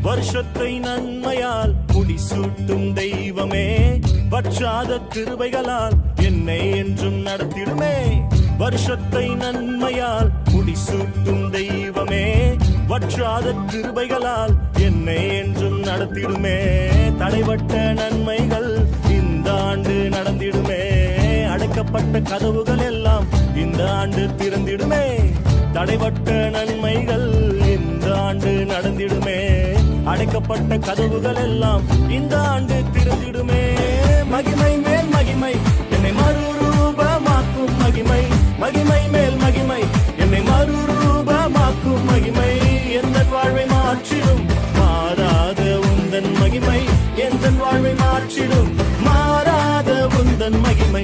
வருஷத்தை நன்மையால் முடிசூட்டும் தெய்வமே, வற்றாத கிருபைகளால் என்னை என்றும் நடத்திடுமே. வருஷத்தை நன்மையால் முடிசூட்டும் தெய்வமே, வற்றாத கிருபைகளால் என்னை என்றும் நடத்திடுமே. தடைபட்ட நன்மைகள் இந்த ஆண்டு நடந்திடுமே, அடைக்கப்பட்ட கதவுகள் எல்லாம் இந்த ஆண்டு திறந்திடுமே. தடைபட்ட நன்மைகள் இந்த ஆண்டு நடந்திடுமே, அடைக்கப்பட்ட கதவுகள் எல்லாம் இந்த ஆண்டு திறந்திடுமே. மகிமை மேல் மகிமை என்னை மறுரூபமாக்கும் மகிமை, மகிமை மேல் மகிமை என்னை மறுரூபமாக்கும் மகிமை. எந்த வாழ்வை மாற்றிடும் மாறாத உந்தன் மகிமை, எந்த வாழ்வை மாற்றிடும் மாறாத உந்தன் மகிமை.